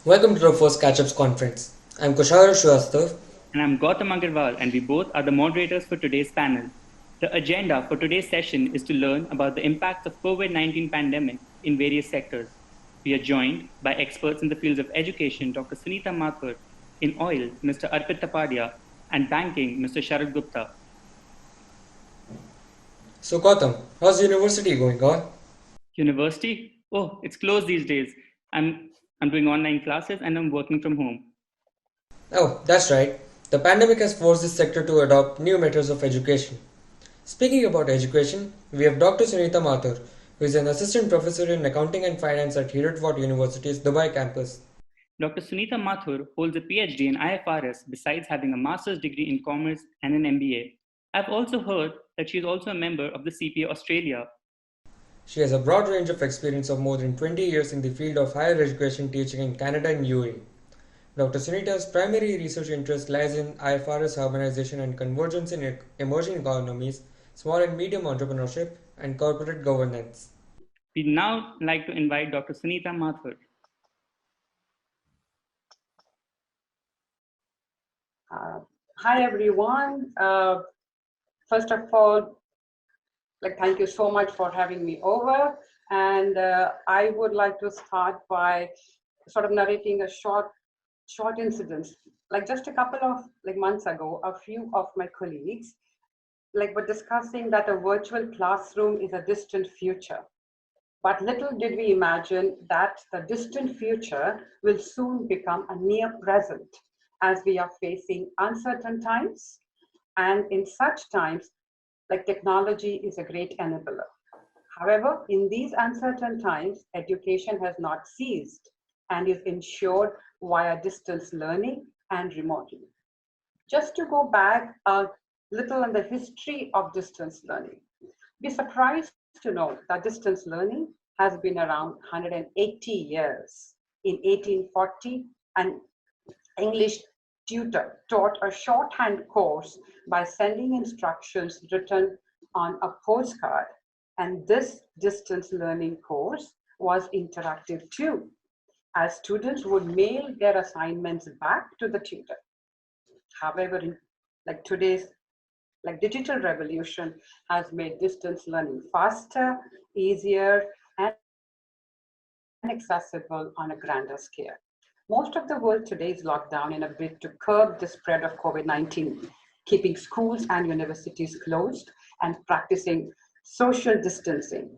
Welcome to the first Catch-Ups conference. I'm Kushal Shrivastava. And I'm Gautam Agarwal, and we both are the moderators for today's panel. The agenda for today's session is to learn about the impacts of COVID-19 pandemic in various sectors. We are joined by experts in the fields of education, Dr. Sunita Mathur, in oil, Mr. Arpit Tapadiya, and banking, Mr. Sharad Gupta. So Gautam, how's university going on? University? Oh, it's closed these days. I'm doing online classes and I'm working from home. Oh, that's right. The pandemic has forced this sector to adopt new methods of education. Speaking about education, we have Dr. Sunita Mathur, who is an assistant professor in accounting and finance at Hereford University's Dubai campus. Dr. Sunita Mathur holds a PhD in IFRS besides having a master's degree in commerce and an MBA. I've also heard that she is also a member of the CPA Australia. She has a broad range of experience of more than 20 years in the field of higher education teaching in Canada and UAE. Dr. Sunita's primary research interest lies in IFRS harmonization and convergence in emerging economies, small and medium entrepreneurship, and corporate governance. We'd now like to invite Dr. Sunita Mathur. Hi everyone. First of all, thank you so much for having me over. And I would like to start by sort of narrating a short incident. Like just a couple of months ago, a few of my colleagues were discussing that a virtual classroom is a distant future. But little did we imagine that the distant future will soon become a near present as we are facing uncertain times. And in such times, technology is a great enabler. However, in these uncertain times, education has not ceased and is ensured via distance learning and remotely. Just to go back a little on the history of distance learning, be surprised to know that distance learning has been around 180 years. In 1840, an English tutor taught a shorthand course by sending instructions written on a postcard, and this distance learning course was interactive too, as students would mail their assignments back to the tutor. However, in today's digital revolution has made distance learning faster, easier, and accessible on a grander scale. Most of the world today is locked down in a bid to curb the spread of COVID-19, keeping schools and universities closed and practicing social distancing.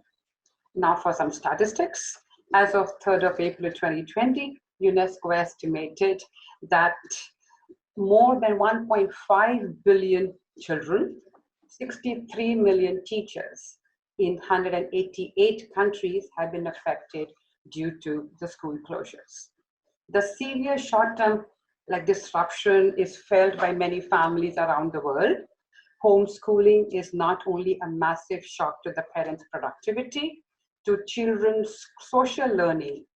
Now for some statistics. As of 3rd of April 2020, UNESCO estimated that more than 1.5 billion children, 63 million teachers in 188 countries have been affected due to the school closures. The severe short-term disruption is felt by many families around the world. Homeschooling is not only a massive shock to the parents' productivity, to children's social learning,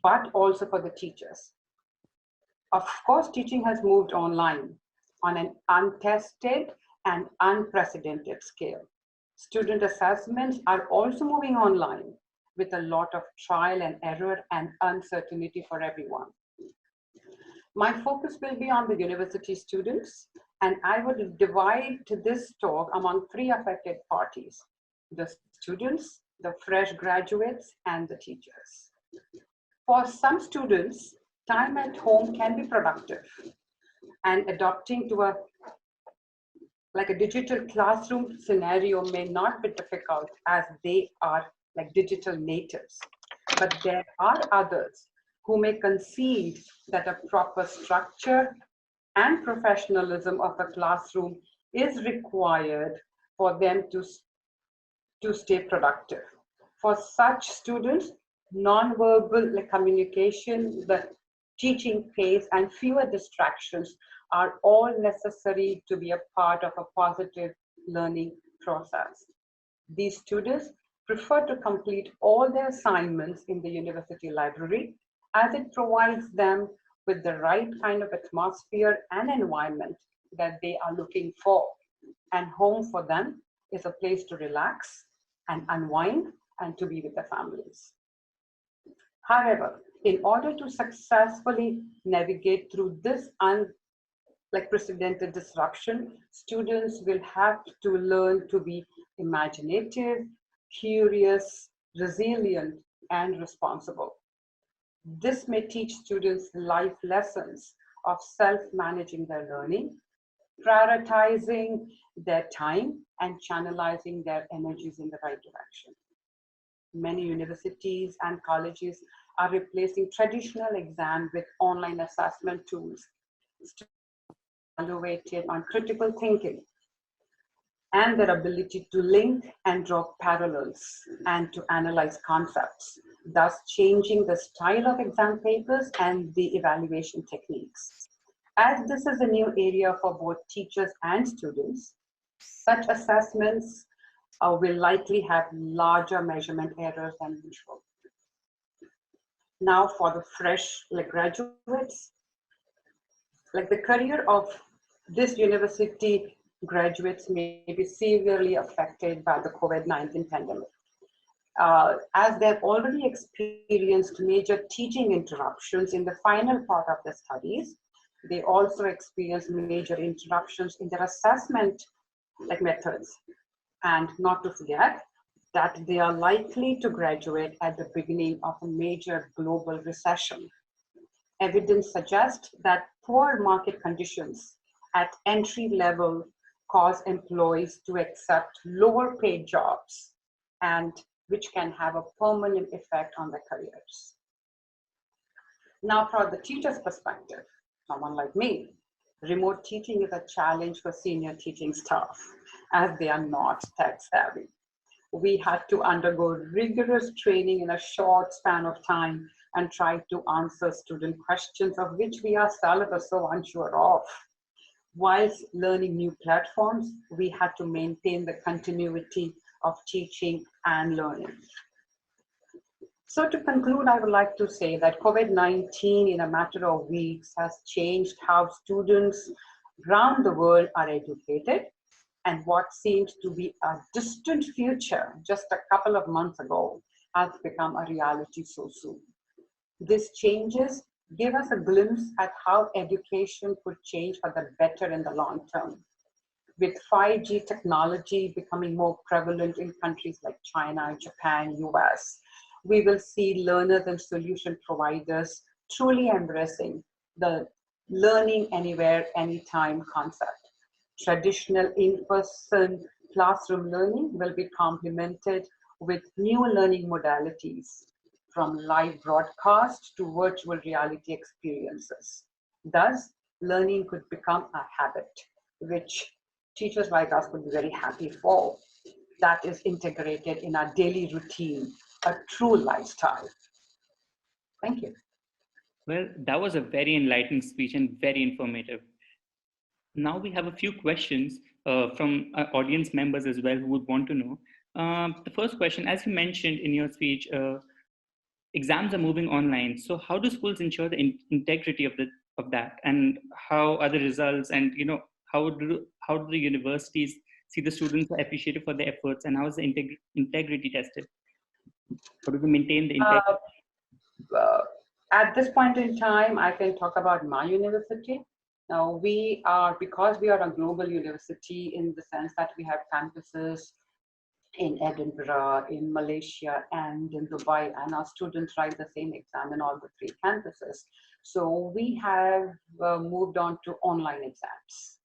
but also for the teachers. Of course, teaching has moved online on an untested and unprecedented scale. Student assessments are also moving online with a lot of trial and error and uncertainty for everyone. My focus will be on the university students, and I would divide this talk among three affected parties: the students, the fresh graduates, and the teachers. For some students, time at home can be productive, and adopting to a digital classroom scenario may not be difficult as they are digital natives. But there are others who may concede that a proper structure and professionalism of a classroom is required for them to stay productive. For such students, non-verbal communication, the teaching pace, and fewer distractions are all necessary to be a part of a positive learning process. These students prefer to complete all their assignments in the university library as it provides them with the right kind of atmosphere and environment that they are looking for. And home for them is a place to relax and unwind and to be with their families. However, In order to successfully navigate through this unprecedented disruption, students will have to learn to be imaginative, curious, resilient, and responsible. This may teach students life lessons of self-managing their learning, prioritizing their time, and channelizing their energies in the right direction. Many universities and colleges are replacing traditional exam with online assessment tools. Students are evaluated on critical thinking and their ability to link and draw parallels and to analyze concepts, thus changing the style of exam papers and the evaluation techniques. As this is a new area for both teachers and students, such assessments will likely have larger measurement errors than usual. Now for the fresh graduates, the career of this university graduates may be severely affected by the COVID-19 pandemic. As they've already experienced major teaching interruptions in the final part of their studies, they also experience major interruptions in their assessment methods. And not to forget that they are likely to graduate at the beginning of a major global recession. Evidence suggests that poor market conditions at entry level cause employees to accept lower paid jobs, and which can have a permanent effect on their careers. Now, from the teacher's perspective, someone like me, remote teaching is a challenge for senior teaching staff as they are not tech savvy. We had to undergo rigorous training in a short span of time and try to answer student questions of which we ourselves are so unsure of. Whilst learning new platforms, we had to maintain the continuity of teaching and learning. So to conclude, I would like to say that COVID-19 in a matter of weeks has changed how students around the world are educated, and what seems to be a distant future just a couple of months ago has become a reality so soon. These changes give us a glimpse at how education could change for the better in the long term. With 5G technology becoming more prevalent in countries like China, Japan, US, we will see learners and solution providers truly embracing the learning anywhere, anytime concept. Traditional in-person classroom learning will be complemented with new learning modalities, from live broadcast to virtual reality experiences. Thus, learning could become a habit, which teachers like us would be very happy for. That is integrated in our daily routine, a true lifestyle. Thank you. Well, that was a very enlightening speech and very informative. Now we have a few questions from audience members as well who would want to know. The first question, as you mentioned in your speech, exams are moving online. So how do schools ensure the integrity of that, and how are the results, and how do the universities see the students are appreciated for their efforts, and how is the integrity tested? How do we maintain the integrity? At this point in time, I can talk about my university. Now, because we are a global university in the sense that we have campuses in Edinburgh, in Malaysia, and in Dubai, and our students write the same exam in all the three campuses. So we have moved on to online exams.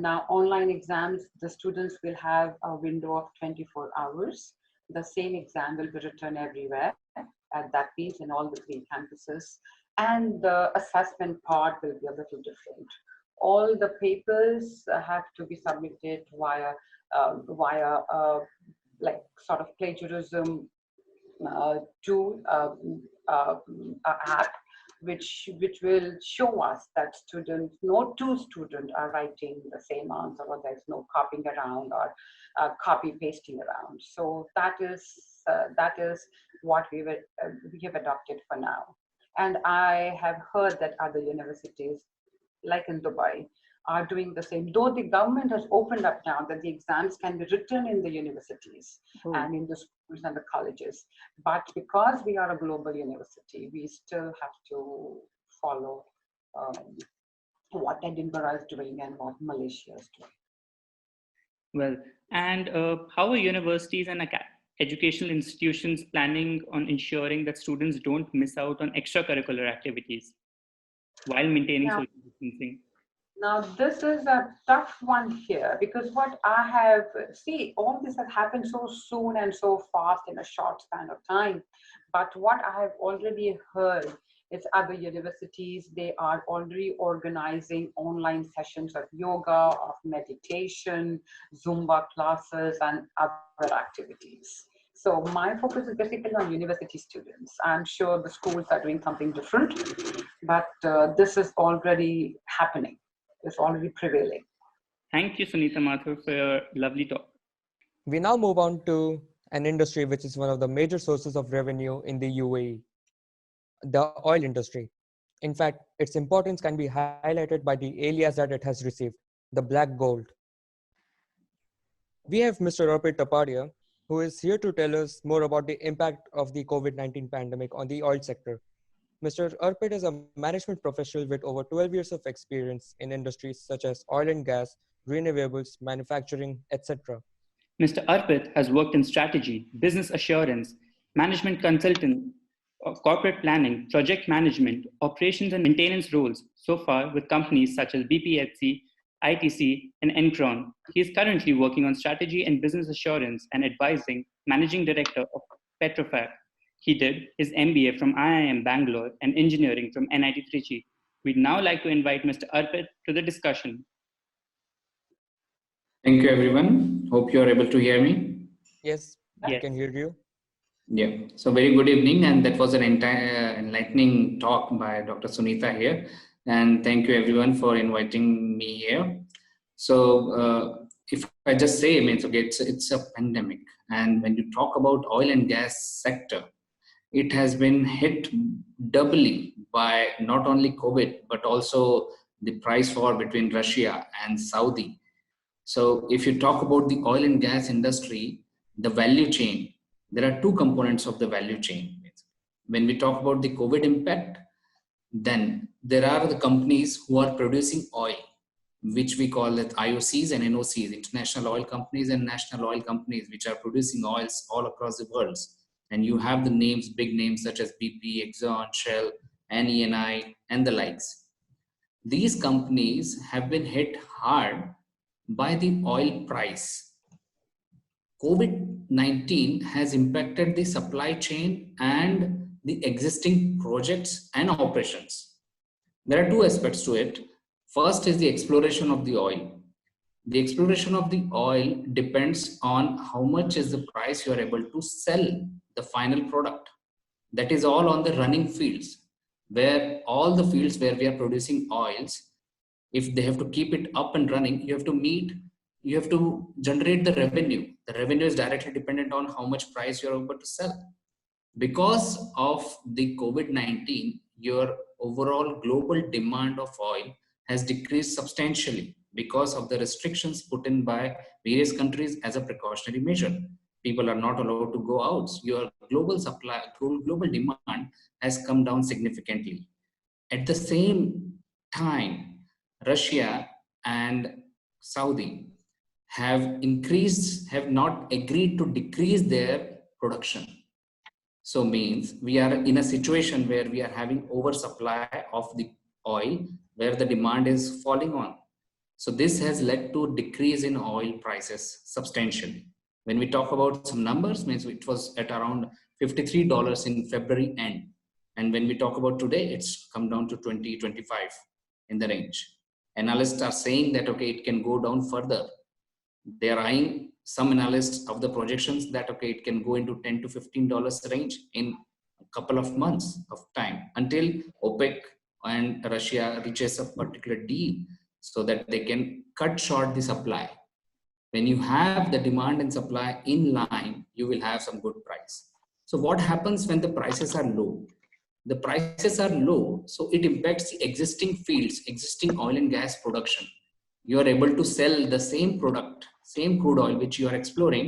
Now, online exams, the students will have a window of 24 hours. The same exam will be written everywhere. That means in all the three campuses. And the assessment part will be a little different. All the papers have to be submitted via like sort of plagiarism tool app, which will show us that no two students are writing the same answer, or there's no copying around or copy pasting around. So that is what we have adopted for now. And I have heard that other universities, like in Dubai, are doing the same. Though the government has opened up now that the exams can be written in the universities and in the schools and the colleges. But because we are a global university, we still have to follow what Edinburgh is doing and what Malaysia is doing. Well, and how are universities and educational institutions planning on ensuring that students don't miss out on extracurricular activities while maintaining social distancing? Now, this is a tough one here because what I have, see, all this has happened so soon and so fast in a short span of time. But what I have already heard is other universities, they are already organizing online sessions of yoga, of meditation, Zumba classes, and other activities. So my focus is basically on university students. I'm sure the schools are doing something different, but this is already happening. It's already prevailing. Thank you, Sunita Mathur, for your lovely talk. We now move on to an industry which is one of the major sources of revenue in the UAE, the oil industry. In fact, its importance can be highlighted by the alias that it has received, the black gold. We have Mr. Arpit Tapadiya, who is here to tell us more about the impact of the COVID-19 pandemic on the oil sector. Mr. Arpit is a management professional with over 12 years of experience in industries such as oil and gas, renewables, manufacturing, etc. Mr. Arpit has worked in strategy, business assurance, management consultant, corporate planning, project management, operations and maintenance roles so far with companies such as BPHC, ITC, and Encron. He is currently working on strategy and business assurance and advising managing director of Petrofac. He did his MBA from IIM Bangalore and engineering from NIT Trichy. We'd now like to invite Mr. Arpit to the discussion. Thank you, everyone. Hope you are able to hear me. Yes, I can hear you. Yeah. So very good evening, and that was an entire enlightening talk by Dr. Sunita here. And thank you, everyone, for inviting me here. So if I just say, means okay, it's a pandemic, and when you talk about oil and gas sector, it has been hit doubly by not only COVID but also the price war between Russia and Saudi. So if you talk about the oil and gas industry, the value chain, there are two components of the value chain. When we talk about the COVID impact, then there are the companies who are producing oil, which we call it IOCs and NOCs, international oil companies and national oil companies, which are producing oils all across the world. And you have the names, big names such as BP, Exxon, Shell, Eni, and the likes. These companies have been hit hard by the oil price. COVID-19 has impacted the supply chain and the existing projects and operations. There are two aspects to it. First is the exploration of the oil. The exploration of the oil depends on how much is the price you are able to sell the final product. That is all on the running fields, where all the fields where we are producing oils, if they have to keep it up and running, you have to generate the revenue. The revenue is directly dependent on how much price you're able to sell. Because of the COVID-19, your overall global demand of oil has decreased substantially because of the restrictions put in by various countries as a precautionary measure. People are not allowed to go out. Your global supply, global demand has come down significantly. At the same time, Russia and Saudi have not agreed to decrease their production. So means we are in a situation where we are having oversupply of the oil where the demand is falling on. So this has led to decrease in oil prices substantially. When we talk about some numbers, means it was at around $53 in February end. And when we talk about today, it's come down to 20, 25 in the range. Analysts are saying that, okay, it can go down further. They are eyeing some analysts of the projections that, okay, it can go into $10 to $15 range in a couple of months of time until OPEC and Russia reaches a particular deal so that they can cut short the supply. When you have the demand and supply in line, you will have some good price. So what happens when the prices are low? The prices are low, so it impacts the existing fields, existing oil and gas production. you are able to sell the same product, same crude oil which you are exploring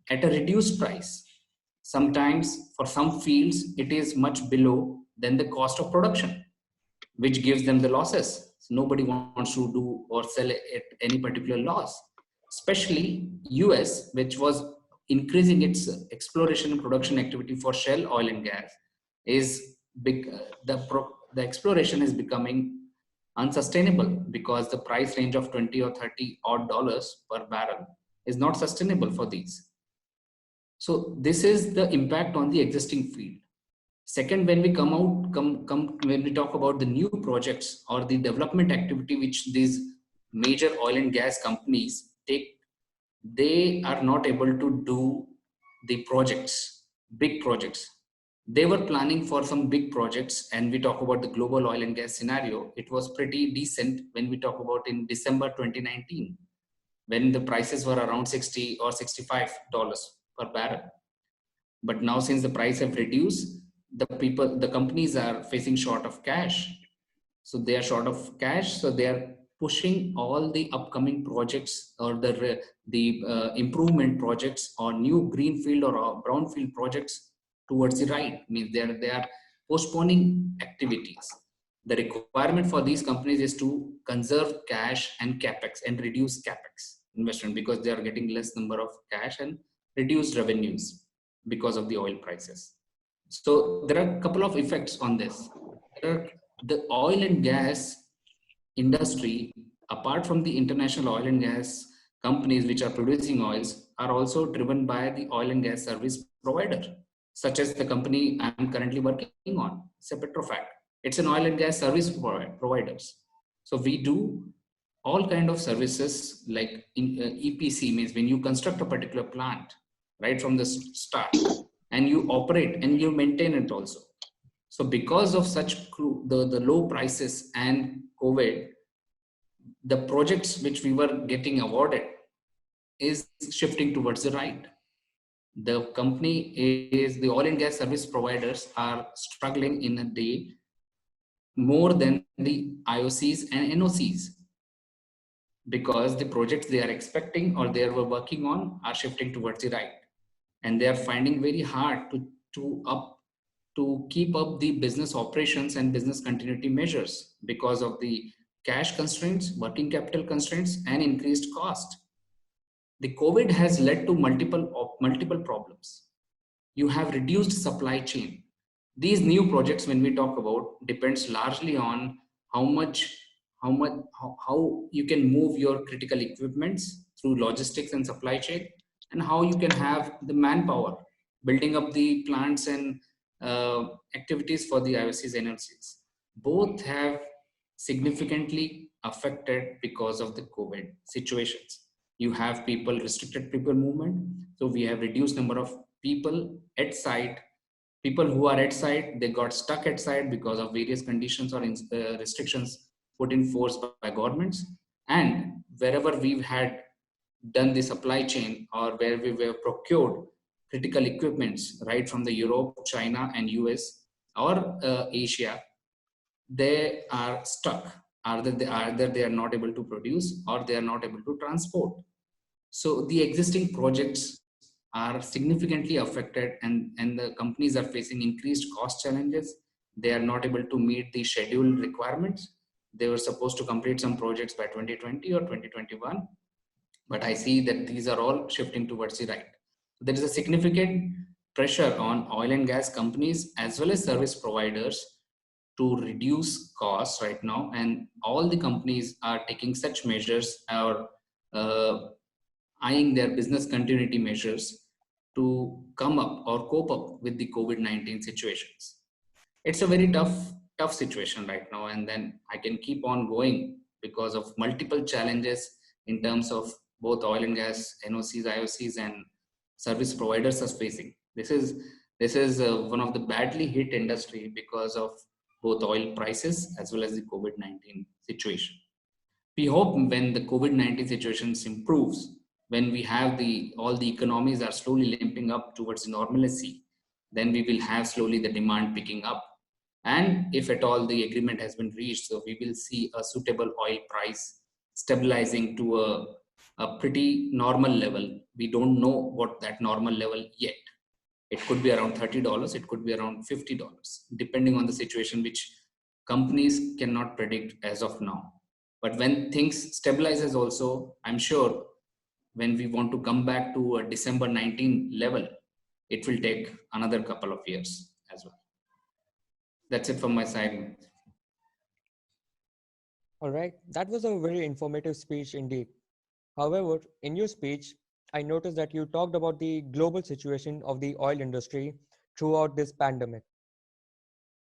at a reduced price. Sometimes for some fields, it is much below than the cost of production, which gives them the losses. So nobody wants to do or sell at any particular loss, especially US, which was increasing its exploration and production activity for shale oil and gas, is big. The exploration is becoming unsustainable because the price range of 20 or 30 odd dollars per barrel is not sustainable for these. So this is the impact on the existing field. Second, when we when we talk about the new projects or the development activity which these major oil and gas companies take, they are not able to do the projects, big projects. They were planning for some big projects, and we talk about the global oil and gas scenario. It was pretty decent when we talk about in December 2019, when the prices were around $60 or $65 per barrel. But now since the price have reduced, the companies are facing short of cash. So they are short of cash. So they are pushing all the upcoming projects or the improvement projects or new greenfield or brownfield projects towards the right. Means they are postponing activities. The requirement for these companies is to conserve cash and capex and reduce capex investment because they are getting less number of cash and reduced revenues because of the oil prices. So there are a couple of effects on this. The oil and gas industry, apart from the international oil and gas companies which are producing oils, are also driven by the oil and gas service provider, such as the company I'm currently working on, Epitope. It's an oil and gas service providers. So we do all kind of services like in EPC, means when you construct a particular plant right from the start, and you operate and you maintain it also. So because of such the low prices and COVID, the projects which we were getting awarded is shifting towards the right. The the oil and gas service providers are struggling in a day more than the IOCs and NOCs, because the projects they are expecting or they were working on are shifting towards the right. And they are finding very hard to keep up the business operations and business continuity measures because of the cash constraints, working capital constraints, and increased cost. The COVID has led to multiple problems. You have reduced supply chain. These new projects, when we talk about, depends largely on how you can move your critical equipments through logistics and supply chain, and how you can have the manpower building up the plants and activities for the IOCs and NOCs. Both have significantly affected because of the COVID situations. You have restricted people movement. So we have reduced number of people at site. People who are at site, they got stuck at site because of various conditions or restrictions put in force by governments. And wherever we've had done the supply chain or where we were procured critical equipments right from the Europe, China and US or Asia, they are stuck. Either they are not able to produce or they are not able to transport. So the existing projects are significantly affected, and the companies are facing increased cost challenges. They are not able to meet the scheduled requirements. They were supposed to complete some projects by 2020 or 2021, but I see that these are all shifting towards the right. There is a significant pressure on oil and gas companies as well as service providers to reduce costs right now, and all the companies are taking such measures or eyeing their business continuity measures to come up or cope up with the COVID-19 situations. It's a very tough situation right now, and then I can keep on going because of multiple challenges in terms of both oil and gas, NOCs, IOCs, and service providers are facing. This is one of the badly hit industry because of both oil prices as well as the COVID-19 situation. We hope when the COVID-19 situation improves, when we have all the economies are slowly limping up towards normalcy, then we will have slowly the demand picking up. And if at all the agreement has been reached, so we will see a suitable oil price stabilizing to a pretty normal level. We don't know what that normal level yet. It could be around $30, it could be around $50, depending on the situation, which companies cannot predict as of now. But when things stabilizes also, I'm sure when we want to come back to a December 19 level, it will take another couple of years as well. That's it from my side. All right, that was a very informative speech indeed. However, in your speech, I noticed that you talked about the global situation of the oil industry throughout this pandemic.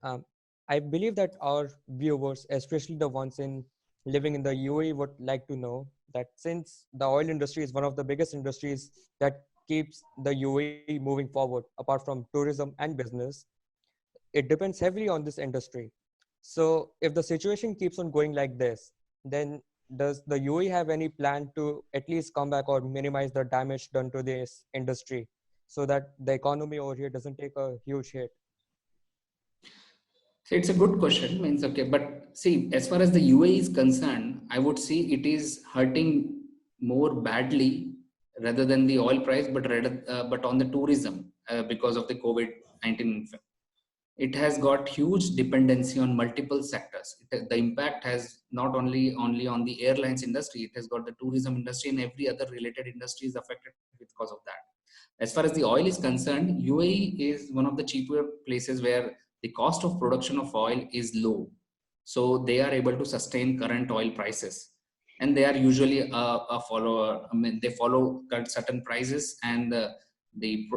Um, I believe that our viewers, especially the ones in living in the UAE, would like to know that since the oil industry is one of the biggest industries that keeps the UAE moving forward, apart from tourism and business, it depends heavily on this industry. So if the situation keeps on going like this, then does the UAE have any plan to at least come back or minimize the damage done to this industry so that the economy over here doesn't take a huge hit? So it's a good question. Means okay, but see, as far as the UAE is concerned, I would see it is hurting more badly rather than the oil price, but on the tourism because of the COVID-19. It has got huge dependency on multiple sectors. The impact has not only on the airlines industry, it has got the tourism industry and every other related industry is affected because of that. As far as the oil is concerned, UAE is one of the cheaper places where the cost of production of oil is low. So they are able to sustain current oil prices. And they are usually a follower. I mean, they follow certain prices and the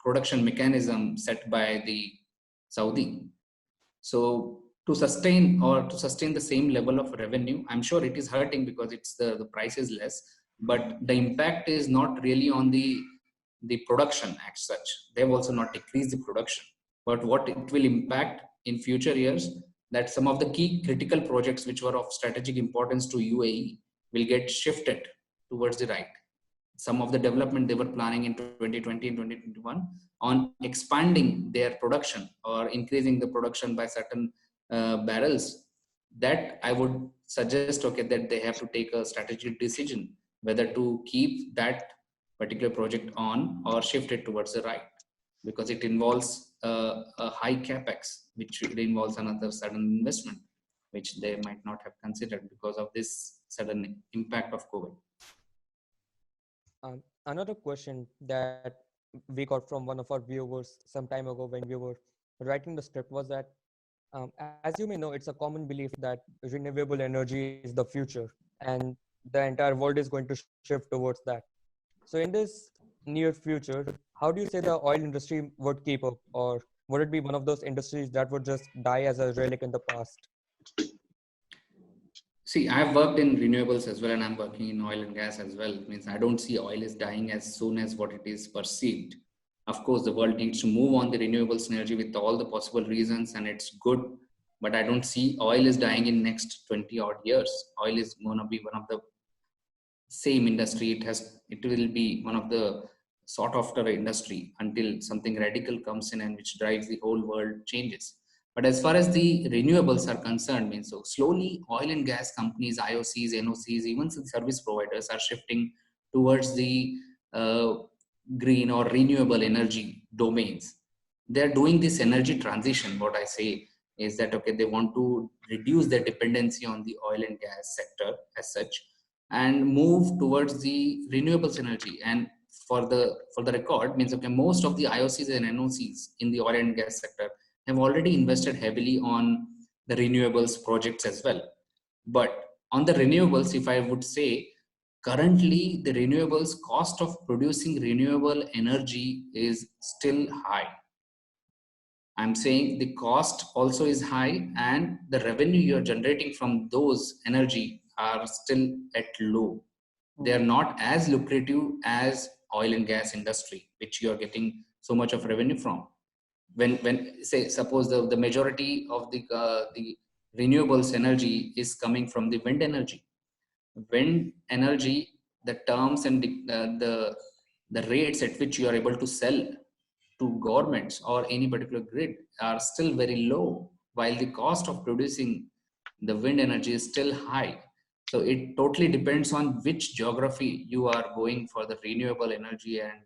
production mechanism set by the Saudi. So to sustain the same level of revenue, I'm sure it is hurting because the price is less, but the impact is not really on the production as such. They've also not decreased the production. But what it will impact in future years, that some of the key critical projects which were of strategic importance to UAE will get shifted towards the right. Some of the development they were planning in 2020 and 2021 on expanding their production or increasing the production by certain barrels, that I would suggest, okay, that they have to take a strategic decision whether to keep that particular project on or shift it towards the right, because it involves a high capex, which involves another sudden investment, which they might not have considered because of this sudden impact of COVID. Another question that we got from one of our viewers some time ago when we were writing the script was that, as you may know, it's a common belief that renewable energy is the future and the entire world is going to shift towards that. So in this near future, how do you say the oil industry would keep up, or would it be one of those industries that would just die as a relic in the past? See, I've worked in renewables as well, and I'm working in oil and gas as well. It means I don't see oil is dying as soon as what it is perceived. Of course, the world needs to move on the renewables energy with all the possible reasons, and it's good. But I don't see oil is dying in next 20 odd years. Oil is going to be one of the same industry. It will be one of the sought after industry until something radical comes in and which drives the whole world changes. But as far as the renewables are concerned, means so slowly oil and gas companies, IOCs, NOCs, even service providers are shifting towards the green or renewable energy domains. They're doing this energy transition. What I say is that, okay, they want to reduce their dependency on the oil and gas sector as such and move towards the renewables energy. And for the record, means okay, most of the IOCs and NOCs in the oil and gas sector have already invested heavily on the renewables projects as well. But on the renewables, if I would say, currently the renewables cost of producing renewable energy is still high. I'm saying the cost also is high and the revenue you're generating from those energy are still at low. They're not as lucrative as oil and gas industry, which you're getting so much of revenue from. When say, suppose the majority of the renewables energy is coming from the wind energy. Wind energy, the terms and the rates at which you are able to sell to governments or any particular grid are still very low, while the cost of producing the wind energy is still high. So it totally depends on which geography you are going for the renewable energy and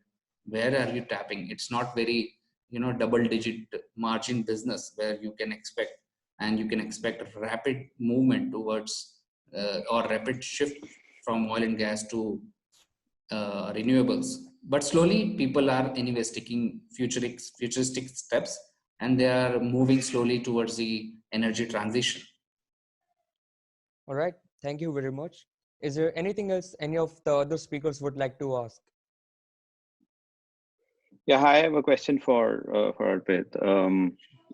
where are you tapping. It's not very, double digit margin business where you can expect, and you can expect rapid movement towards or rapid shift from oil and gas to renewables. But slowly people are anyway taking futuristic steps, and they are moving slowly towards the energy transition. All right, thank you very much. Is there anything else any of the other speakers would like to ask? Yeah, I have a question for Arpit.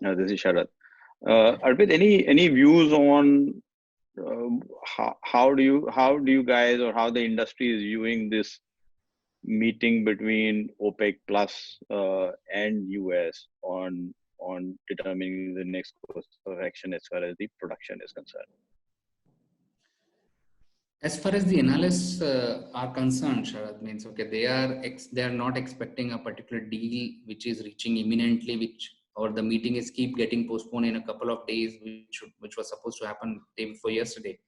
This is Sharad. Arpit, any views on how do you guys, or how the industry is viewing this meeting between OPEC plus and US on determining the next course of action as far as the production is concerned? As far as the analysts are concerned, Sharad, means okay, they are not expecting a particular deal which is reaching imminently, or the meeting is keep getting postponed in a couple of days, which was supposed to happen day before yesterday.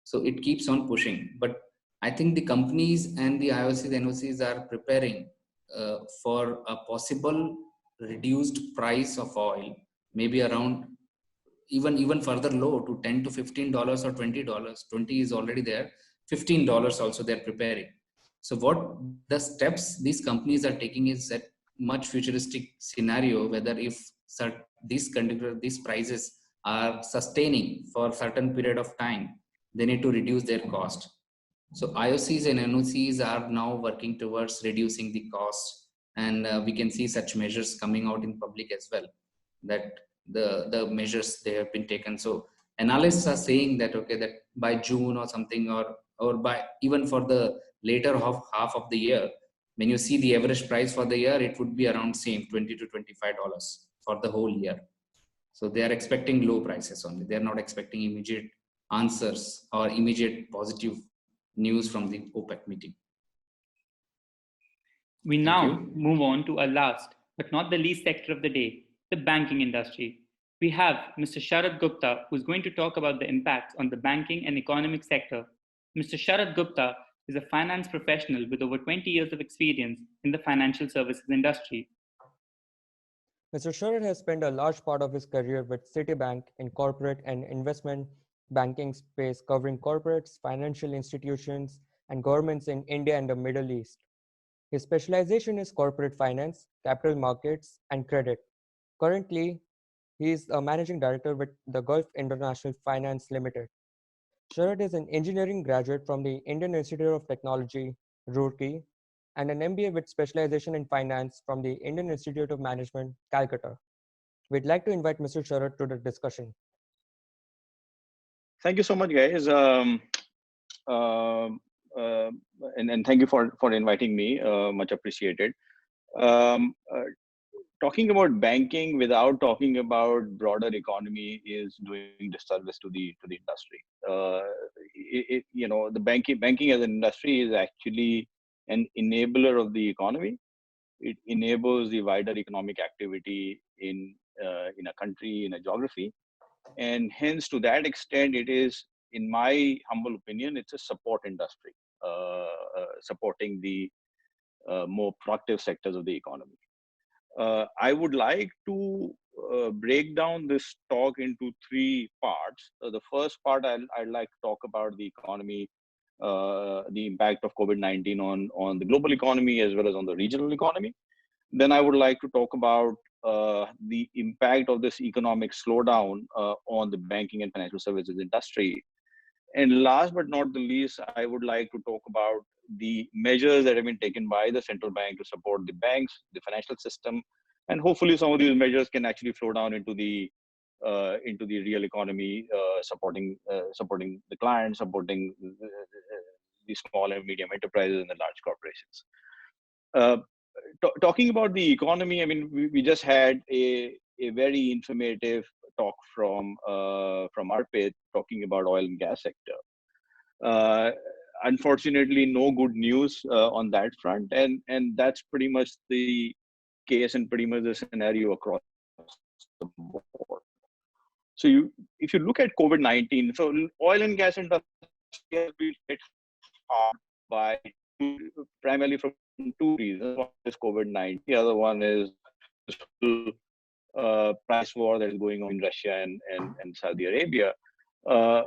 So it keeps on pushing. But I think the companies and the IOCs, NOCs are preparing for a possible reduced price of oil, maybe around even further low to $10 to $15 or $20. 20 is already there. $15 also they're preparing. So what the steps these companies are taking is that much futuristic scenario, whether if these prices are sustaining for a certain period of time, they need to reduce their cost. So IOCs and NOCs are now working towards reducing the cost, and we can see such measures coming out in public as well, that the measures they have been taken. So analysts are saying that okay, that by June or something, or by even for the later half of the year, when you see the average price for the year, it would be around same $20 to $25 for the whole year. So they are expecting low prices only. They are not expecting immediate answers or immediate positive news from the OPEC meeting. We now move on to our last, but not the least sector of the day, the banking industry. We have Mr. Sharad Gupta, who's going to talk about the impacts on the banking and economic sector. Mr. Sharad Gupta is a finance professional with over 20 years of experience in the financial services industry. Mr. Sharad has spent a large part of his career with Citibank in corporate and investment banking space, covering corporates, financial institutions, and governments in India and the Middle East. His specialization is corporate finance, capital markets, and credit. Currently, he is a managing director with the Gulf International Finance Limited. Sharad is an engineering graduate from the Indian Institute of Technology, Roorkee, and an MBA with specialization in finance from the Indian Institute of Management, Calcutta. We'd like to invite Mr. Sharad to the discussion. Thank you so much, guys. And thank you for inviting me. Much appreciated. Talking about banking without talking about broader economy is doing disservice to the industry. The banking as an industry is actually an enabler of the economy. It enables the wider economic activity in a country, in a geography, and hence to that extent, it is, in my humble opinion, it's a support industry, supporting the more productive sectors of the economy. I would like to break down this talk into three parts. The first part, I'd like to talk about the economy, the impact of COVID-19 on the global economy as well as on the regional economy. Then I would like to talk about the impact of this economic slowdown on the banking and financial services industry. And last but not the least, I would like to talk about the measures that have been taken by the central bank to support the banks, the financial system, and hopefully some of these measures can actually flow down into the real economy, supporting the clients, supporting the small and medium enterprises and the large corporations. Talking about the economy, I mean, we just had a very informative talk from Arpit talking about oil and gas sector. Unfortunately, no good news on that front, and that's pretty much the case and pretty much the scenario across the board. So if you look at COVID-19, so oil and gas industry has been hit hard by primarily from two reasons. One is COVID-19. The other one is this whole price war that is going on in Russia and Saudi Arabia. Uh,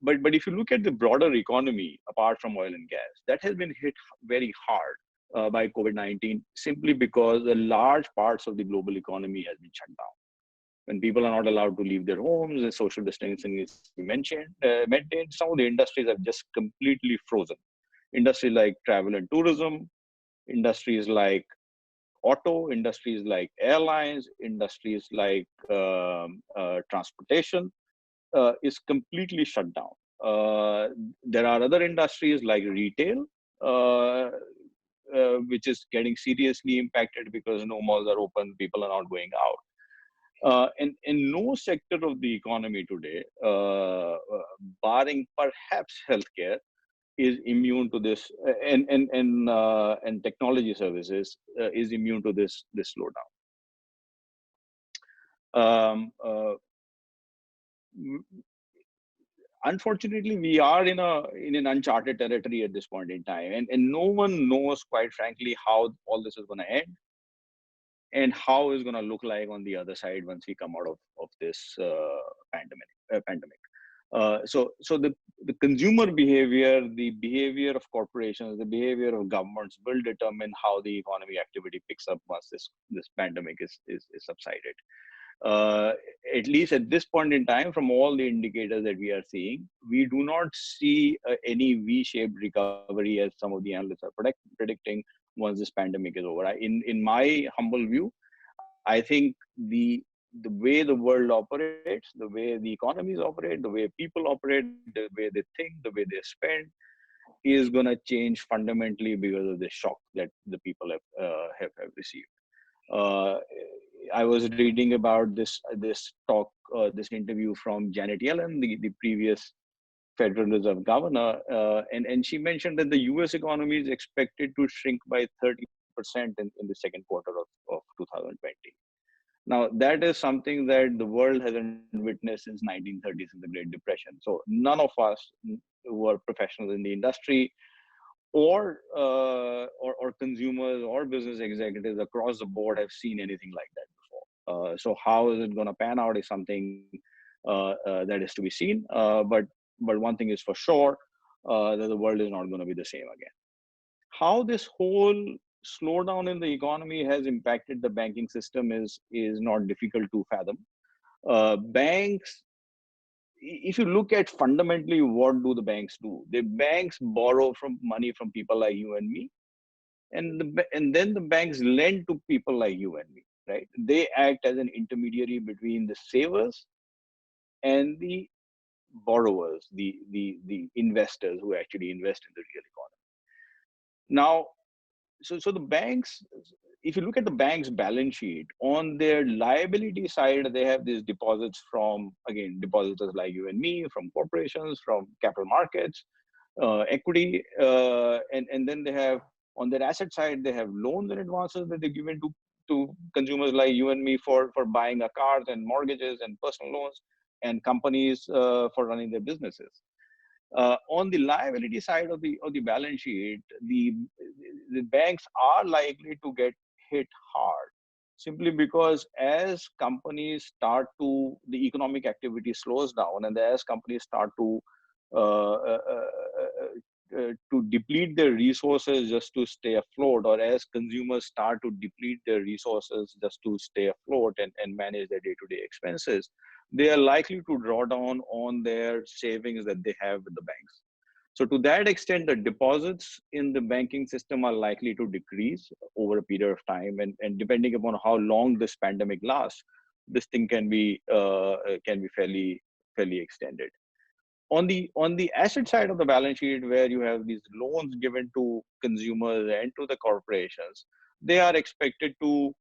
but if you look at the broader economy, apart from oil and gas, that has been hit very hard by COVID-19, simply because the large parts of the global economy has been shut down. When people are not allowed to leave their homes and social distancing is maintained, some of the industries have just completely frozen. Industries like travel and tourism, industries like auto, industries like airlines, industries like transportation is completely shut down. There are other industries like retail, uh, which is getting seriously impacted because no malls are open, people are not going out. And no sector of the economy today, barring perhaps healthcare, is immune to this, and technology services is immune to this slowdown. Unfortunately, we are in an uncharted territory at this point in time, and no one knows, quite frankly, how all this is going to end and how it's going to look like on the other side once we come out of this pandemic. So the consumer behavior, the behavior of corporations, the behavior of governments will determine how the economic activity picks up once this pandemic is subsided. Uh, at least at this point in time, from all the indicators that we are seeing, we do not see any V-shaped recovery as some of the analysts are predicting once this pandemic is over. In my humble view, I think the way the world operates, the way the economies operate, the way people operate, the way they think, the way they spend, is going to change fundamentally because of the shock that the people have received. Uh, I was reading about this talk, this interview from Janet Yellen, the previous Federal Reserve governor, and she mentioned that the U.S. economy is expected to shrink by 30% in the second quarter of 2020. Now, that is something that the world hasn't witnessed since 1930s in the Great Depression. So none of us who are professionals in the industry or consumers or business executives across the board have seen anything like that before. So how is it going to pan out is something that is to be seen. But one thing is for sure, that the world is not going to be the same again. How this whole slowdown in the economy has impacted the banking system is not difficult to fathom. Banks, if you look at fundamentally, what do the banks do? The banks borrow from money from people like you and me, and then the banks lend to people like you and me, right? They act as an intermediary between the savers and the borrowers, the investors who actually invest in the real economy. Now, so the banks, if you look at the bank's balance sheet, on their liability side, they have these deposits from, again, depositors like you and me, from corporations, from capital markets, equity, and then they have, on their asset side, they have loans and advances that they're given to consumers like you and me for buying a cars and mortgages and personal loans, and companies for running their businesses. On the liability side of the balance sheet, the banks are likely to get hit hard, simply because as companies start to, the economic activity slows down, and as companies start to deplete their resources just to stay afloat, or as consumers start to deplete their resources just to stay afloat and manage their day-to-day expenses, they are likely to draw down on their savings that they have with the banks. So to that extent, the deposits in the banking system are likely to decrease over a period of time, and depending upon how long this pandemic lasts, this thing can be fairly extended. On the asset side of the balance sheet, where you have these loans given to consumers and to the corporations, they are expected to.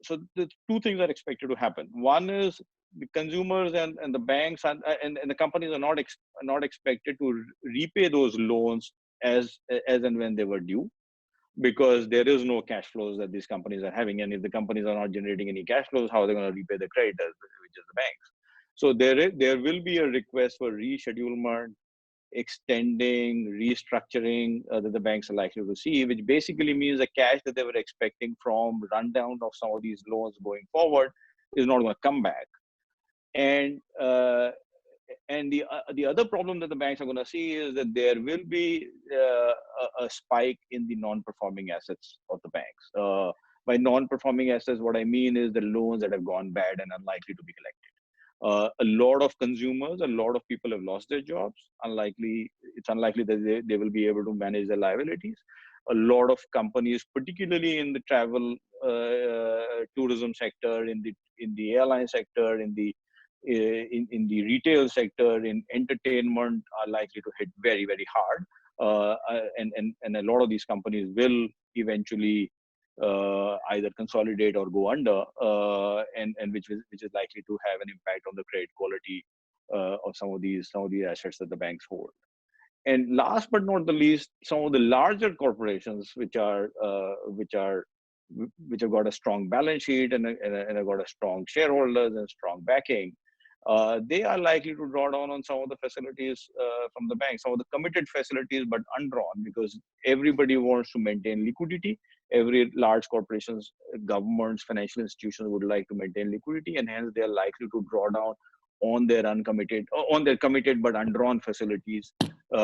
So the two things are expected to happen. One is the consumers and the banks and the companies are not expected to repay those loans as and when they were due, because there is no cash flows that these companies are having, and if the companies are not generating any cash flows, how are they going to repay the creditors, which is the banks? So there will be a request for reschedulement extending, restructuring that the banks are likely to see, which basically means the cash that they were expecting from rundown of some of these loans going forward is not going to come back. And the other problem that the banks are going to see is that there will be a spike in the non-performing assets of the banks. By non-performing assets, what I mean is the loans that have gone bad and unlikely to be collected. A lot of consumers, a lot of people have lost their jobs. It's unlikely that they will be able to manage their liabilities. A lot of companies, particularly in the travel, tourism sector, in the airline sector, in the retail sector, in entertainment, are likely to hit very, very hard. And a lot of these companies will eventually either consolidate or go under, and which is likely to have an impact on the credit quality of some of these assets that the banks hold. And last but not the least, some of the larger corporations which have got a strong balance sheet and have got a strong shareholders and strong backing, they are likely to draw down on some of the facilities from the bank, some of the committed facilities, but undrawn, because everybody wants to maintain liquidity. Every large corporations, governments, financial institutions would like to maintain liquidity, and hence they are likely to draw down on their committed but undrawn facilities,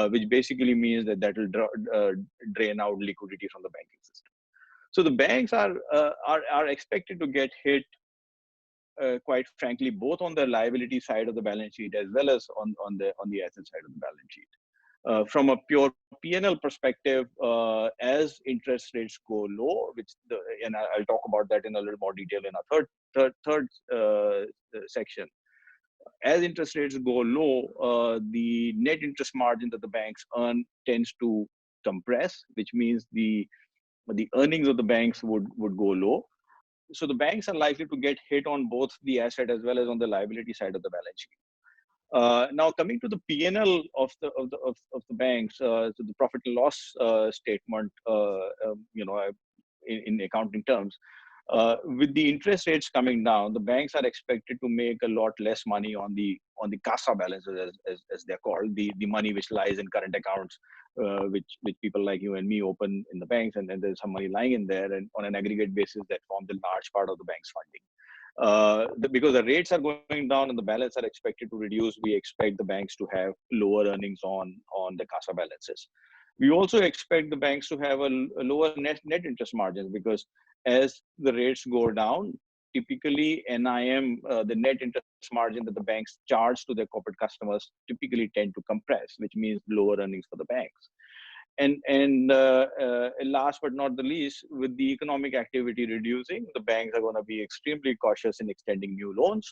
which basically means that will drain out liquidity from the banking system. So the banks are expected to get hit, quite frankly, both on the liability side of the balance sheet as well as on the asset side of the balance sheet. From a pure P&L perspective, as interest rates go low, and I'll talk about that in a little more detail in our third section. As interest rates go low, the net interest margin that the banks earn tends to compress, which means the earnings of the banks would go low. So the banks are likely to get hit on both the asset as well as on the liability side of the balance sheet. Now, coming to the P&L of the banks, so the profit and loss statement, in accounting terms, with the interest rates coming down, the banks are expected to make a lot less money on the CASA balances, as they're called, the money which lies in current accounts, which people like you and me open in the banks, and then there's some money lying in there, and on an aggregate basis that forms a large part of the bank's funding. Because the rates are going down and the balance are expected to reduce, we expect the banks to have lower earnings on the CASA balances. We also expect the banks to have a lower net interest margins, because as the rates go down, typically NIM, the net interest margin that the banks charge to their corporate customers, typically tend to compress, which means lower earnings for the banks. And last but not the least, with the economic activity reducing, the banks are going to be extremely cautious in extending new loans.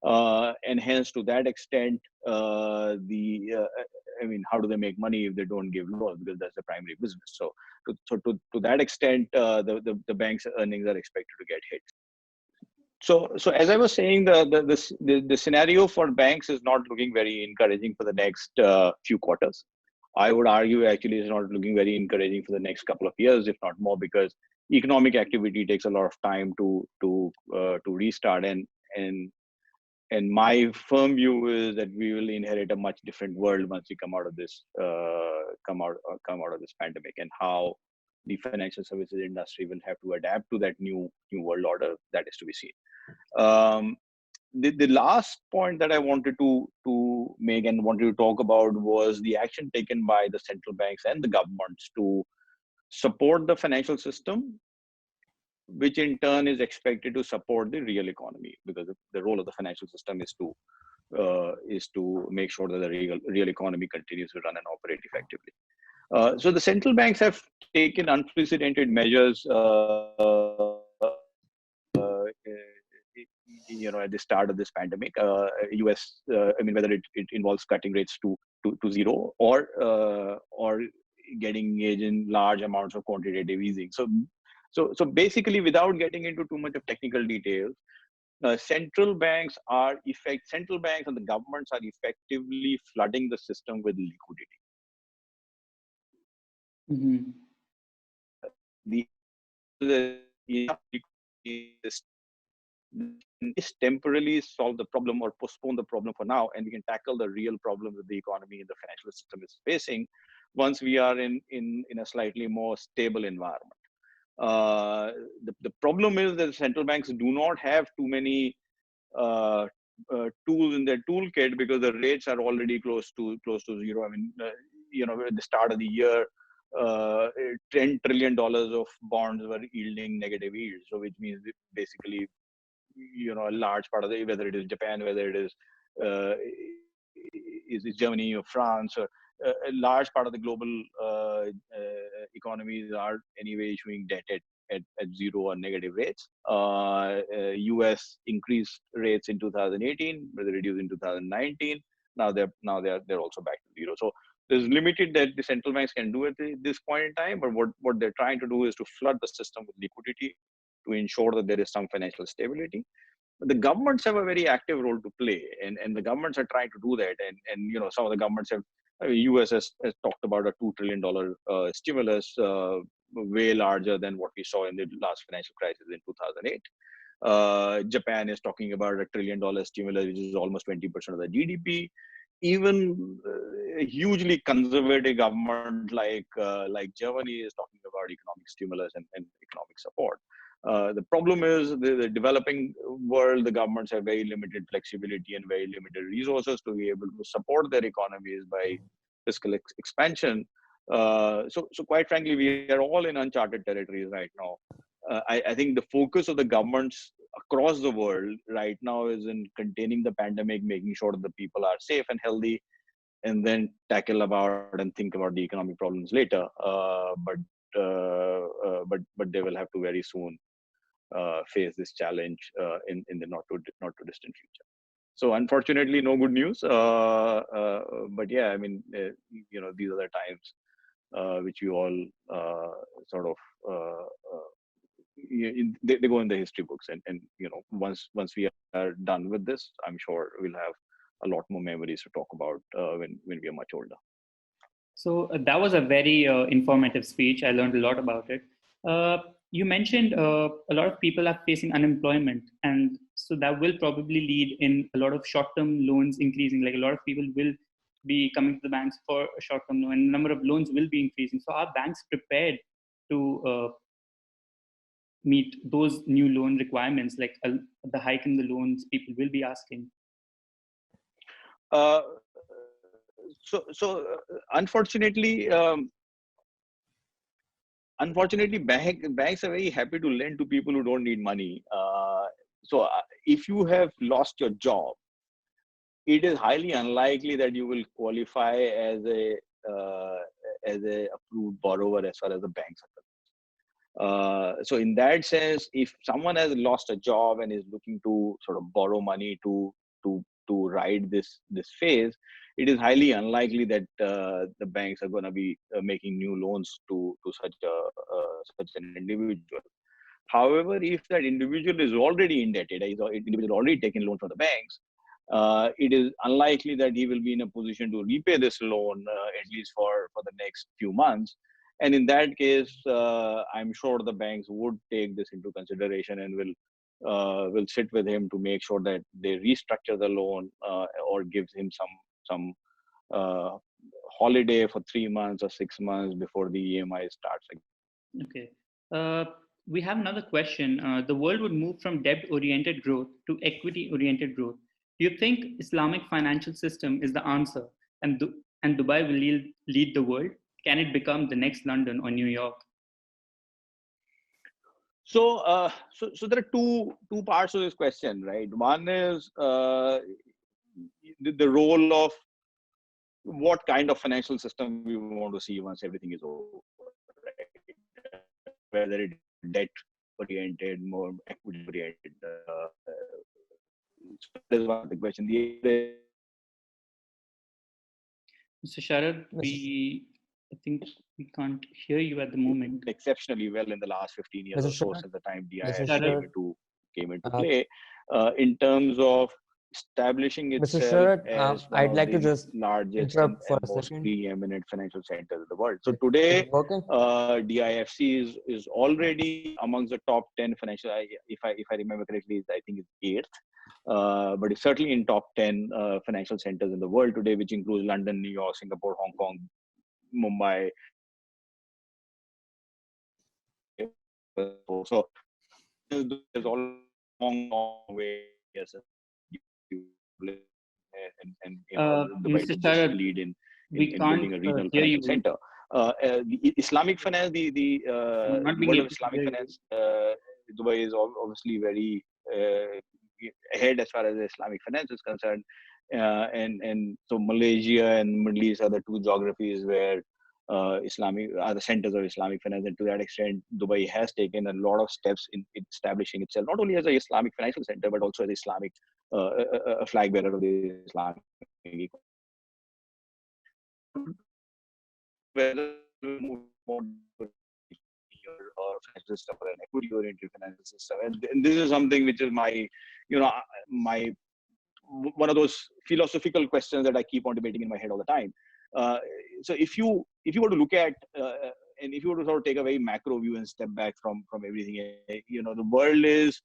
And hence, to that extent, how do they make money if they don't give loans? Because that's the primary business. So to that extent, the bank's earnings are expected to get hit. So as I was saying, the scenario for banks is not looking very encouraging for the next few quarters. I would argue actually it's not looking very encouraging for the next couple of years, if not more, because economic activity takes a lot of time to restart, and my firm view is that we will inherit a much different world once we come out of this pandemic, and how the financial services industry will have to adapt to that new world order, that is to be seen. The last point that I wanted to make and wanted to talk about was the action taken by the central banks and the governments to support the financial system, which in turn is expected to support the real economy, because the role of the financial system is to make sure that the real economy continues to run and operate effectively. So the central banks have taken unprecedented measures at the start of this pandemic. US, whether it involves cutting rates to zero or getting engaged in large amounts of quantitative easing. So basically, without getting into too much of technical details, central banks and the governments are effectively flooding the system with liquidity. Mm-hmm. The is temporarily solve the problem or postpone the problem for now, and we can tackle the real problems that the economy and the financial system is facing once we are in a slightly more stable environment. The problem is that central banks do not have too many tools in their toolkit because the rates are already close to zero. I mean, at the start of the year, $10 trillion of bonds were yielding negative yields. So which means basically, a large part of the, whether it is Japan, whether it is Germany or France, or a large part of the global economies are anyway issuing debt at zero or negative rates. US increased rates in 2018, but they reduced in 2019. Now they're also back to zero. So there's limited that the central banks can do at this point in time. But what they're trying to do is to flood the system with liquidity to ensure that there is some financial stability. But the governments have a very active role to play, and the governments are trying to do that. And some of the governments have. US has talked about a $2 trillion stimulus, way larger than what we saw in the last financial crisis in 2008. Japan is talking about a $1 trillion stimulus, which is almost 20% of the GDP. Even a hugely conservative government like Germany is talking about economic stimulus and economic support. The problem is the developing world, the governments have very limited flexibility and very limited resources to be able to support their economies by fiscal expansion. So quite frankly, we are all in uncharted territories right now. I think the focus of the governments across the world right now is in containing the pandemic, making sure that the people are safe and healthy, and then tackle about and think about the economic problems later. But they will have to very soon face this challenge in the not too distant future. So unfortunately, no good news. But yeah, I mean, these are the times which we all sort of they go in the history books, and once we are done with this, I'm sure we'll have a lot more memories to talk about when we are much older. So that was a very informative speech. I learned a lot about it. You mentioned a lot of people are facing unemployment, and so that will probably lead in a lot of short-term loans increasing. Like a lot of people will be coming to the banks for a short-term loan, and the number of loans will be increasing. So are banks prepared to meet those new loan requirements, like the hike in the loans people will be asking? So unfortunately, banks are very happy to lend to people who don't need money. So if you have lost your job, it is highly unlikely that you will qualify as a approved borrower as far as the banks are concerned. So in that sense, if someone has lost a job and is looking to sort of borrow money to ride this phase, it is highly unlikely that the banks are going to be making new loans to such an individual. However, if that individual is already indebted, individual already taken loan from the banks, it is unlikely that he will be in a position to repay this loan at least for the next few months. And in that case, I'm sure the banks would take this into consideration and will sit with him to make sure that they restructure the loan or gives him some holiday for 3 months or 6 months before the EMI starts again. Okay. We have another question. The world would move from debt-oriented growth to equity-oriented growth. Do you think Islamic financial system is the answer, and Dubai will lead the world? Can it become the next London or New York? So there are two parts of this question, right? One is the role of what kind of financial system we want to see once everything is over, right? Whether it is debt oriented, more equity oriented. So that is one of the question. Mr. Sharad, I think we can't hear you at the moment. Exceptionally well in the last 15 years or so since the time DIS came into play, in terms of establishing Mr. itself Sharad, as one I'd of like to the just largest interrupt for and a most second. preeminent financial centers in the world. So Is today, it working? DIFC is already amongst the top 10 financial. If I remember correctly, I think it's eighth, but it's certainly in top 10 financial centers in the world today, which includes London, New York, Singapore, Hong Kong, Mumbai. So there's all long way as and Dubai Mr. would just Sharad, lead in we can't building a regional hear financial you. center. The Islamic finance, We're not the being world of able to Islamic hear you. finance, Dubai is obviously very ahead as far as Islamic finance is concerned. And so Malaysia and Middle East are the two geographies where Islamic are the centers of Islamic finance, and to that extent, Dubai has taken a lot of steps in establishing itself not only as an Islamic financial center but also as Islamic a flag bearer of the Islamic economy. Whether we move more or financial system or an equity-oriented financial system, and this is something which is my one of those philosophical questions that I keep on debating in my head all the time. So if you were to look at and if you were to sort of take a very macro view and step back from everything, the world is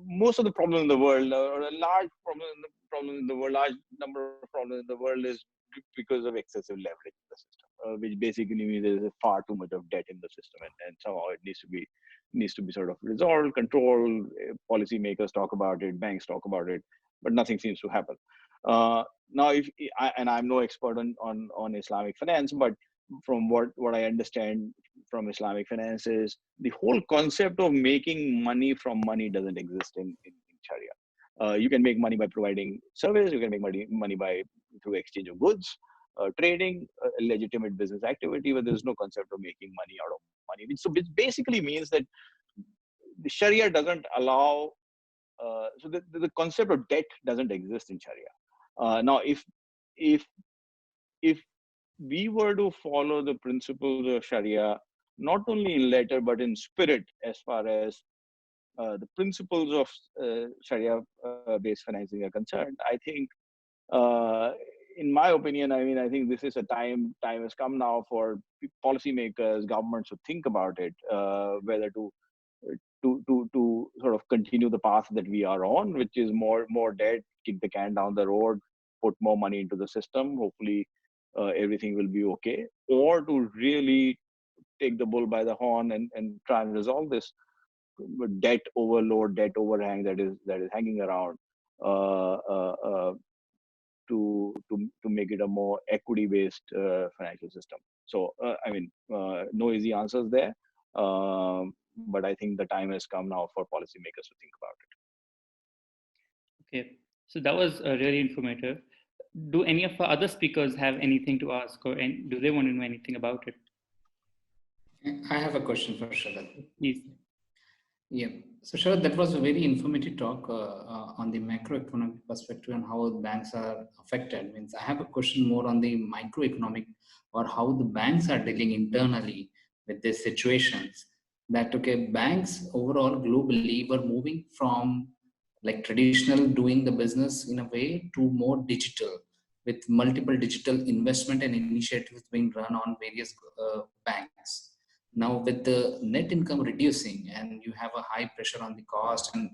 most of the problems in the world, or a large problem in the world, large number of problems in the world is because of excessive leverage in the system, which basically means there is far too much of debt in the system, and somehow it needs to be sort of resolved, controlled. Policymakers talk about it, banks talk about it, but nothing seems to happen. Now, and I'm no expert on Islamic finance, but from what I understand from Islamic finance is the whole concept of making money from money doesn't exist in Sharia. You can make money by providing service. You can make money through exchange of goods, trading, a legitimate business activity, but there's no concept of making money out of money. Which basically means that the Sharia doesn't allow. So the concept of debt doesn't exist in Sharia. Now, if we were to follow the principles of Sharia, not only in letter but in spirit, as far as the principles of Sharia-based financing are concerned, I think, in my opinion, I think this is a time has come now for policymakers, governments to think about it, whether to sort of continue the path that we are on, which is more debt, kick the can down the road, put more money into the system. Hopefully, everything will be okay, or to really take the bull by the horn and try and resolve this debt overload, debt overhang that is hanging around, uh, uh, uh, to make it a more equity-based financial system. So, no easy answers there, but I think the time has come now for policymakers to think about it. Okay, so that was really informative. Do any of our other speakers have anything to ask, or do they want to know anything about it? I have a question for Sharad. Please. Yeah. So Sharad, that was a very informative talk on the macroeconomic perspective and how banks are affected. Means I have a question more on the microeconomic, or how the banks are dealing internally with these situations. That okay, banks overall globally were moving from like traditional doing the business in a way to more digital, with multiple digital investment and initiatives being run on various banks. Now with the net income reducing and you have a high pressure on the cost and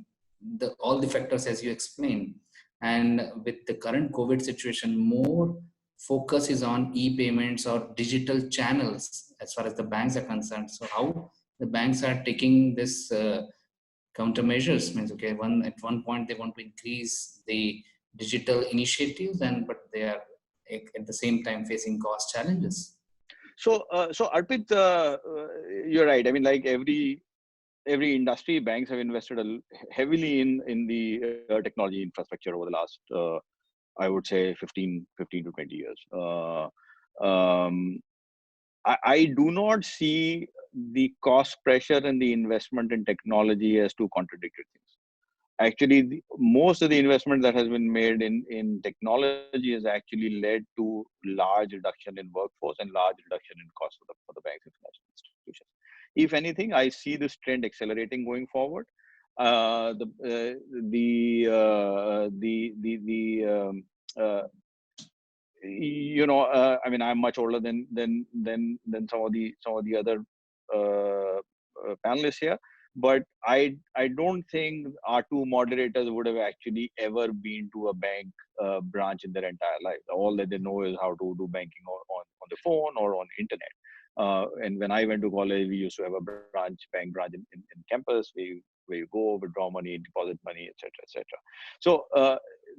all the factors as you explained, and with the current COVID situation, more focus is on e-payments or digital channels as far as the banks are concerned. So how the banks are taking this countermeasures? Means okay, at one point they want to increase the digital initiatives, but they are at the same time facing cost challenges. So Arpit, you're right. I mean, like every industry, banks have invested heavily in the technology infrastructure over the last, I would say, 15 to 20 years. I do not see the cost pressure and the investment in technology as two contradictory things. Actually, most of the investment that has been made in technology has actually led to large reduction in workforce and large reduction in cost for the banks and financial institutions. If anything, I see this trend accelerating going forward. uh, I mean, I'm much older than some of the other panelists here, but I don't think our two moderators would have actually ever been to a bank branch in their entire life. All that they know is how to do banking on the phone or on internet. And when I went to college, we used to have a bank branch in campus where you go, withdraw money, deposit money, etc., etc. So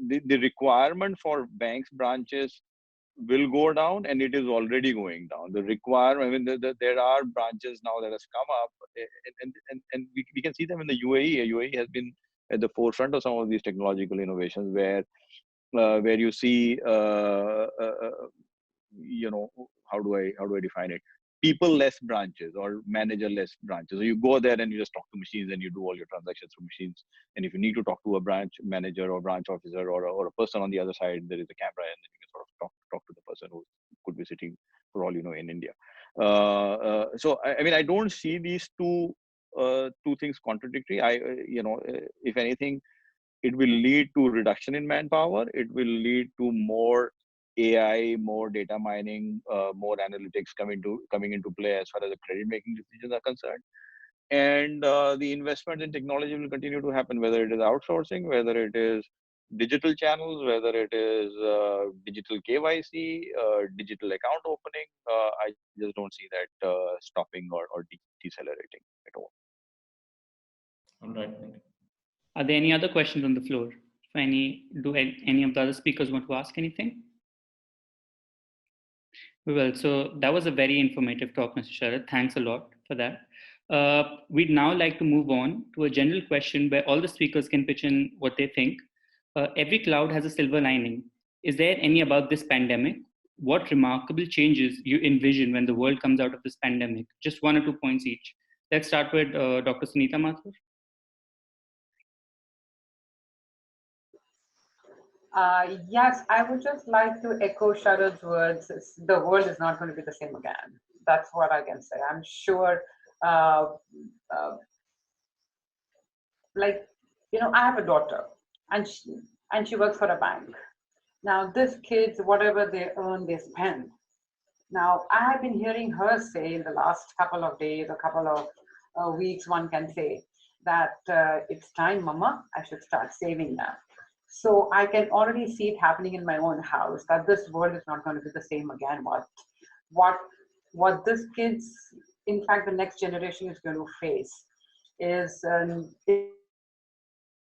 the requirement for banks branches will go down, and it is already going down. The requirement, I mean, there are branches now that has come up, and we can see them in the UAE. UAE has been at the forefront of some of these technological innovations, where you see how do I define it? People less branches or manager less branches. So you go there and you just talk to machines and you do all your transactions through machines. And if you need to talk to a branch manager or branch officer or a person on the other side, there is a camera, and then you can sort of talk to the person who could be sitting, for all you know, in India. So I mean, I don't see these two things contradictory. If anything, it will lead to reduction in manpower. It will lead to more AI, more data mining, more analytics coming into play as far as the credit making decisions are concerned. And the investment in technology will continue to happen, whether it is outsourcing, whether it is digital channels, whether it is digital KYC, digital account opening. I just don't see that stopping or decelerating at all. All right. Are there any other questions on the floor? Do any of the other speakers want to ask anything? We will. So that was a very informative talk, Mr. Sharad. Thanks a lot for that. We'd now like to move on to a general question where all the speakers can pitch in what they think. Every cloud has a silver lining. Is there any about this pandemic? What remarkable changes you envision when the world comes out of this pandemic? Just 1 or 2 points each. Let's start with Dr. Sunita Mathur. Yes, I would just like to echo Sharad's words. The world is not going to be the same again. That's what I can say. I'm sure, uh, uh, I have a daughter, and she works for a bank. Now, these kids, whatever they earn, they spend. Now, I have been hearing her say in the last couple of days, a couple of weeks, one can say, that it's time, Mama, I should start saving now. So I can already see it happening in my own house, that this world is not going to be the same again. What this kids, in fact, the next generation is going to face is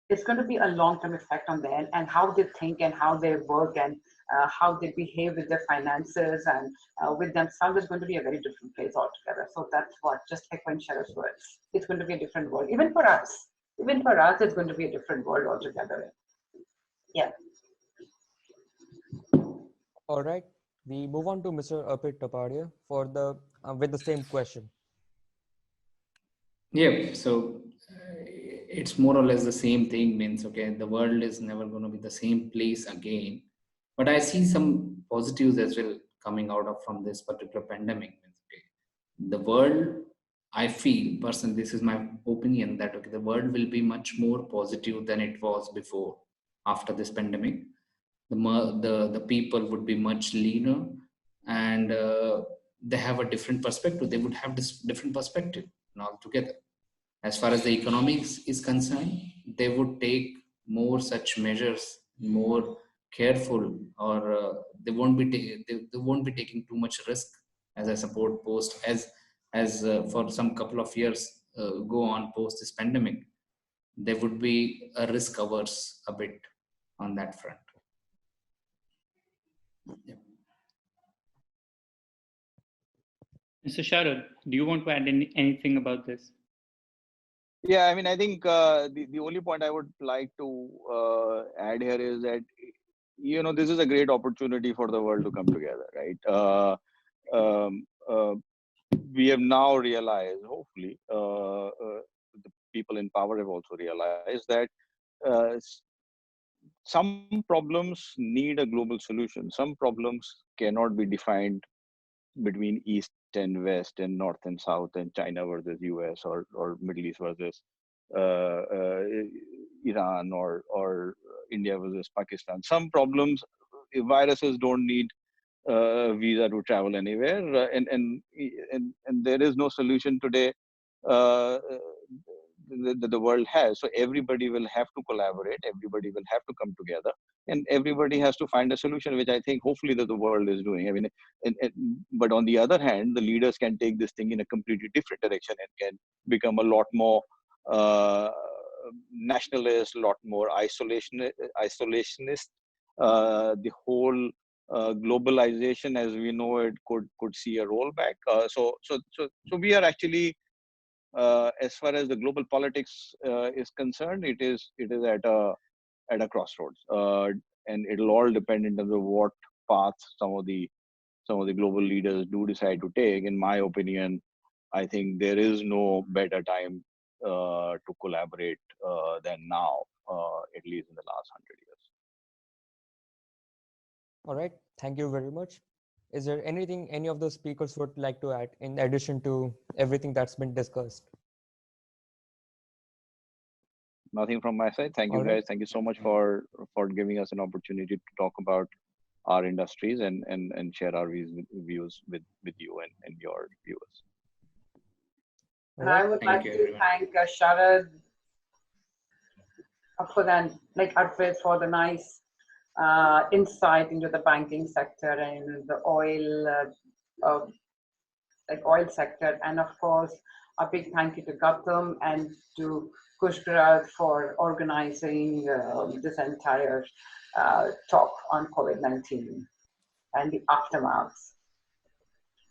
it's going to be a long-term effect on them and how they think and how they work and how they behave with their finances and with themselves is going to be a very different place altogether. So that's what, just echoing Sharad's words, it's going to be a different world. Even for us, it's going to be a different world altogether. Yeah. All right, we move on to Mr. Arpit Tapadiya for with the same question. Yeah, so it's more or less the same thing. Means, okay, the world is never going to be the same place again. But I see some positives as well coming out of from this particular pandemic. Means, okay, the world, I feel, personally, this is my opinion, that okay, the world will be much more positive than it was before. After this pandemic, the people would be much leaner, and they have a different perspective. They would have this different perspective altogether. As far as the economics is concerned, they would take more such measures, more careful, or they won't be taking too much risk. As I support post as for some couple of years go on post this pandemic, they would be a risk averse a bit on that front. Yeah. Mr. Sharad, do you want to add anything about this? Yeah, I mean, I think the only point I would like to add here is that, this is a great opportunity for the world to come together, right? We have now realized, hopefully, the people in power have also realized that some problems need a global solution. Some problems cannot be defined between East and West and North and South and China versus US or Middle East versus Iran or India versus Pakistan. Some problems, viruses don't need visa to travel anywhere, and there is no solution today that the world has. So everybody will have to collaborate, everybody will have to come together, and everybody has to find a solution, which I think hopefully that the world is doing. I mean, but on the other hand, the leaders can take this thing in a completely different direction and can become a lot more nationalist, a lot more isolationist. The whole globalization as we know it could see a rollback. So we are actually, as far as the global politics is concerned, it is at a crossroads, and it'll all depend in terms of what path some of the global leaders do decide to take. In my opinion, I think there is no better time to collaborate than now, at least in the last 100 years. All right, thank you very much. Is there anything any of the speakers would like to add in addition to everything that's been discussed? Nothing from my side. Thank you, All right. guys. Thank you so much for giving us an opportunity to talk about our industries and share our views with you and your viewers. And I would like to thank Sharad for that, like Arpit, for the nice insight into the banking sector and the oil sector, and of course a big thank you to Gautam and to Kushgrad for organizing this entire talk on COVID-19 and the aftermath.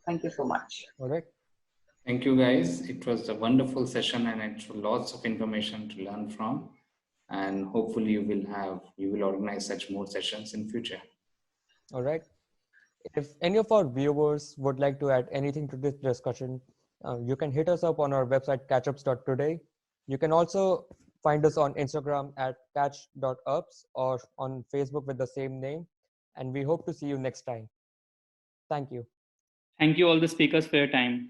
Thank you so much. All right. Thank you, guys. It was a wonderful session, and it's lots of information to learn from. And hopefully, you will organize such more sessions in future. All right. If any of our viewers would like to add anything to this discussion, you can hit us up on our website catchups.today. You can also find us on Instagram at catch.ups or on Facebook with the same name. And we hope to see you next time. Thank you. Thank you all the speakers for your time.